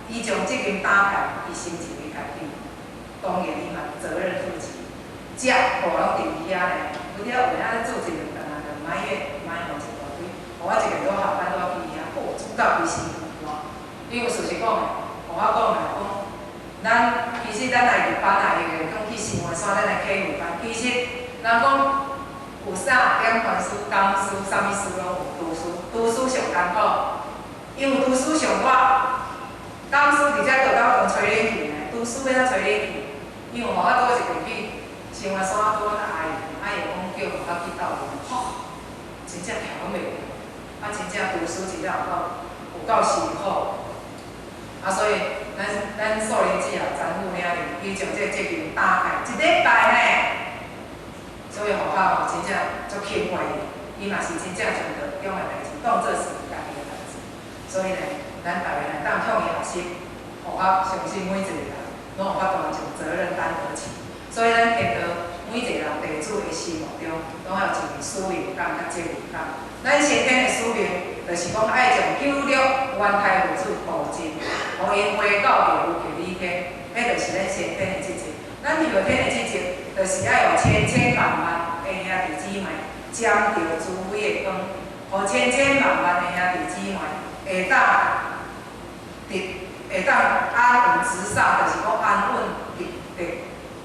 伊将责任担开，伊心情伊家己，当然伊嘛责任负起，食活拢伫遐咧，有了有影做一两工就买换一大堆，互我一个都下班都要去遐，煮到规身汗。因为事实讲诶，互我讲来讲，其实咱来入班来个，讲去新华山咱来客户班，其实人讲有啥点传书、工书、啥物书拢有读书，读书上艰苦，因为读书上我，工书伫遮倒到讲找你去呢，读书要怎找你去？因为互我倒一个去新华山倒我阿姨讲叫互我去斗阵，真正调袂过，真正读书真正有够辛苦。所以咱素林姐也吩咐了伊将这个责任担开一礼拜呢，所以互我真正足钦佩伊，伊嘛是真正将着中的代志当作是家己的代志，所以呢，咱大家来当向伊学习，互我相信每一个人拢有法度将责任担得起，所以咱见到每一个人地主的心目中，拢有一个使命感甲责任感。咱先天的使命，就是讲爱将9六元台父子保证，互因回到着有求理天，迄就是咱先天的职责。咱后天的职责，就是爱有千千万万的兄弟姊妹，将着诸位的光，互千千万万的兄弟姊妹会当安稳直上，就是讲安稳地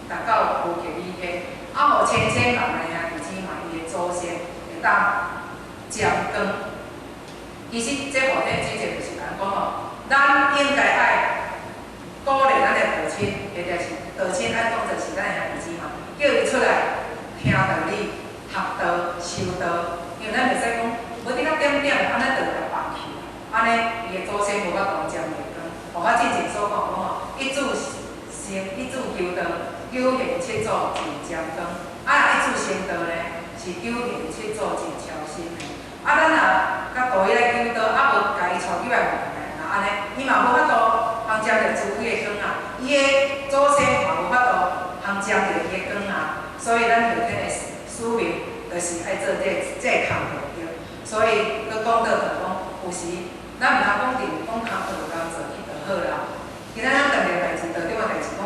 达到有求理天，互千千万万的兄弟姊妹伊的祖先会当将光。其实这后天之前就是咱讲哦，咱应该爱鼓励咱的父亲，或者是父亲爱当作是咱的兄弟姊妹，叫伊出来听道理、学道、修道，因为咱袂使讲，无你较点点，安尼就来放弃，安尼伊的祖先无法度将袂光。互我之前所讲哦，一主求道，9行7祖尽将光，一主成道呢，是9行7祖尽超心的。咱若甲道伊来求道，无家己带去外面呢，安尼伊嘛无法度通占着诸位的光伊的祖先嘛无法度通占着伊的光所以咱后天的使命就是爱做这个工作对。所以佮讲到就讲，有时咱毋通讲定讲工作就做去就好啦。今仔咱当个代志，当中的代志讲，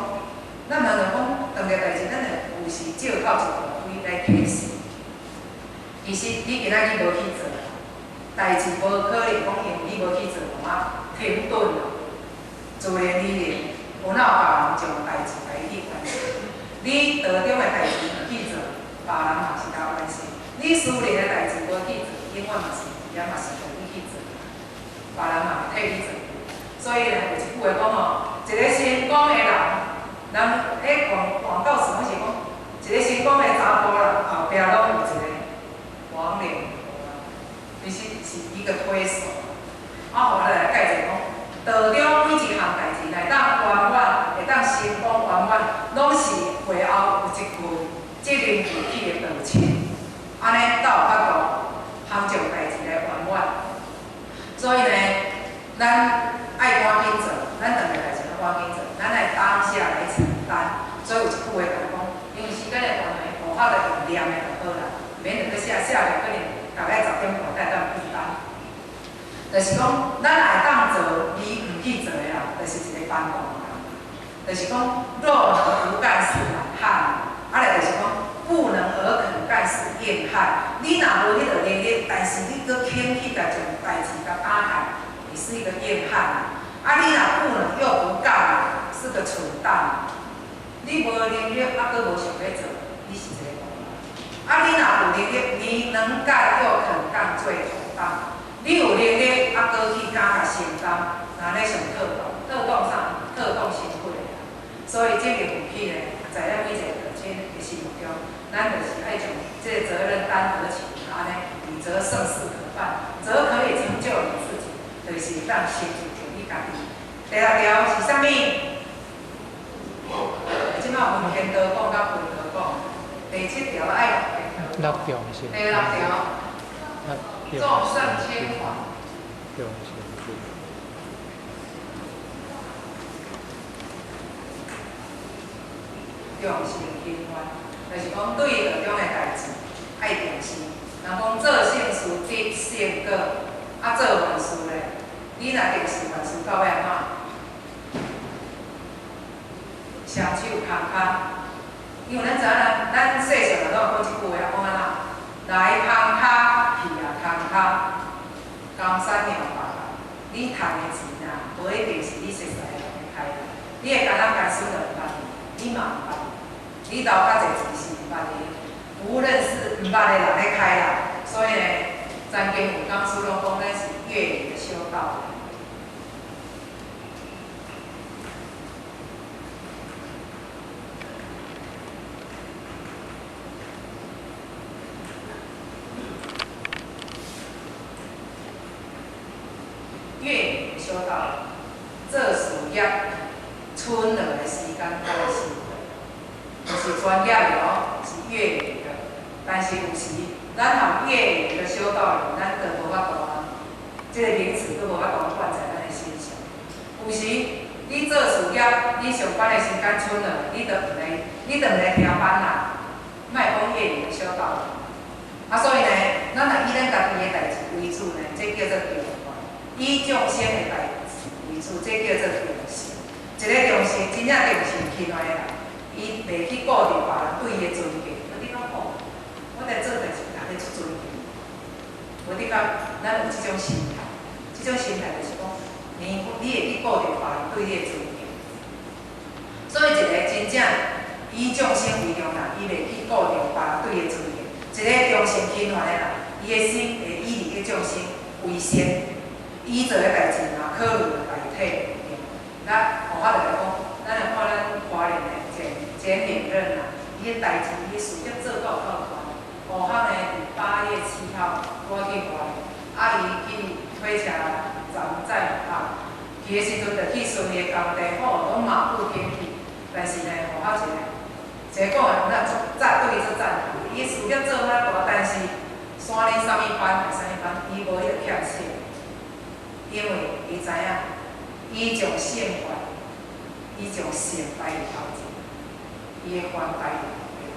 咱毋通讲当个代志，咱会有时照靠一条规来启示。其实你今仔日无去做，代志无可能讲因为你无去做，停顿了，自然而然有哪有别人将代志来去完成？你道中的代志无去做，别人嘛是甲关系；你私人的代志无去做，永远嘛是也嘛是互你去做，别人嘛替你做。所以呢，有一句话讲哦，一个成功的人，迄广告词拢是讲，一个成功的查甫人后壁拢有一个王脸其实是一个推手。互我来解释讲，道中每一项代志来当圆满，会当成功圆满，拢是背后有一群责任负起的道亲，安尼才有法度通将代志来圆满。所以呢，咱爱赶紧做，咱当个代志要赶紧做，咱爱当下来承担。所以有一句话甲讲，因为时间的关系，无法度用念的就好啦，免着去写了可能大概10点半才当去班。就是讲，咱会当做你唔去做的啦，就是一个反动啦。就是讲，若能无干事懒汉，来就是讲，不能而肯干事硬汉。你若无迄个能力，但是你搁肯去甲将代志甲打开，你是一个硬汉。你若不能又不干，是个蠢蛋。你无能力，搁无想要做，你是一个笨蛋。你若有能力，你能干又肯干，最妥当。你有能力，搁去敢甲承担，那咧上特动啥？特动辛苦的。所以这个负起呢，在咱每一个父亲的心目中，咱就是爱将这个责任担得起，安尼，你则胜事可办，则可以成就你自己，就是当协助你家己。第六条是啥物？即摆有分偏多讲甲分多讲。第七条爱6条是。第六条，纵胜牵环。重视重视轻缓，就是讲对着中的代志爱重视。人讲做善事得善果，做坏事咧，你若重视坏事，到尾安怎？双手空空。因为咱知影咱细汉就拢有讲一句话，讲安怎？来空空，去也空空，江山妙法。你赚的钱啊，无一定是你熟识的人来开的。你会干咱家属就毋捌你，你嘛毋捌。你投较侪钱是毋捌的，无论是毋捌的人咧开啦。所以呢，咱经有讲师拢讲咱是粤语的修道。粤语的修道，做事业剩落的时间才会收回，就是专业的哦，是粤语的。但是有时咱含粤语的修道人，咱就无法度啊，这个名词都无法度灌在咱的身上。有时你做事业，你上班的时间剩落，你就毋来听班啦，莫讲粤语的修道人。所以呢，咱若以咱家己的代志为主呢，这叫做重。以众生的代志为主，这叫做重视。一个重视，真正重视起来的人，伊袂去顾着别人对伊的尊敬。你讲哦，我来做代志，人咧出尊敬。无你讲，咱有即种心态，即种心态就是讲，你会去顾着别人对你的尊敬。所以一个真正以众生为重人，伊袂去顾着别人对伊的尊敬。一个重视起来的人，伊的心会以你的众生为先。伊做的代志嘛，考虑的代替，咱学法就来讲，咱来看咱华人的简领任啊，伊的代志，伊事业做到大。学校呢，伫8月7号我去华人，伊去火车站载啊，去的时阵就去顺伊的工地，好，拢马不停蹄。但是呢，学校一个讲的，咱对伊做赞叹，伊事业做遐大，但是山顶啥物班还啥物班，伊无迄个欠息。因为伊知影，伊将善法，伊将善摆伫头前，伊的法摆伫后面，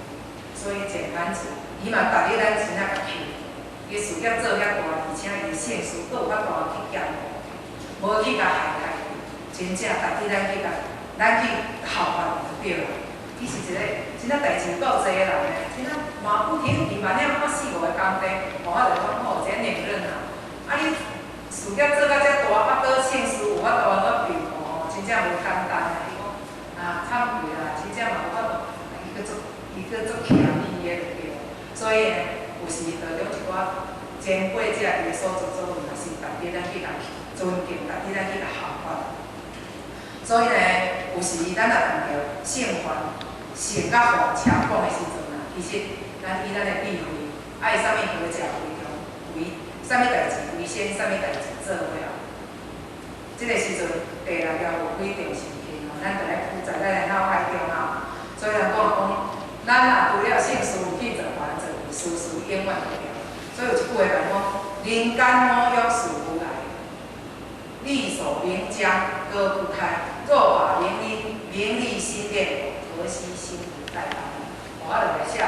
所以简单字，伊嘛逐日咱真正甲去，伊事业做遐大，而且伊善事佫有法度去兼顾，无去甲害害，真正逐日咱去效法就对啦。伊是一个真正代志够济的人咧，真正马不停蹄，万了看4、5个工地，我就讲好，真认真啊！你。事业做到遮大，倒姓氏有法度安怎变哦？真正无简单啊！伊讲惨愧啦，真正嘛无法度，伊佫做谦虚的就对了。所以呢，有时当中一寡前辈者伊所做所为，也是逐日咱去甲尊敬，逐日咱去甲效法。所以呢，有时咱若遇到圣凡、圣甲好车讲的时阵啊，其实咱以咱的智慧，爱啥物好食为重为。啥物代志为先，啥物代志做伙啊？这个时阵，第6条有几重视轻哦，咱就来负在咱的脑海中啊。所以人讲，咱若除了性事有去做，还做事事永远不了。所以有一句话讲，人间莫欲事无来，力所明将割不开。若把名利心念，何惜心不在旁？我来写。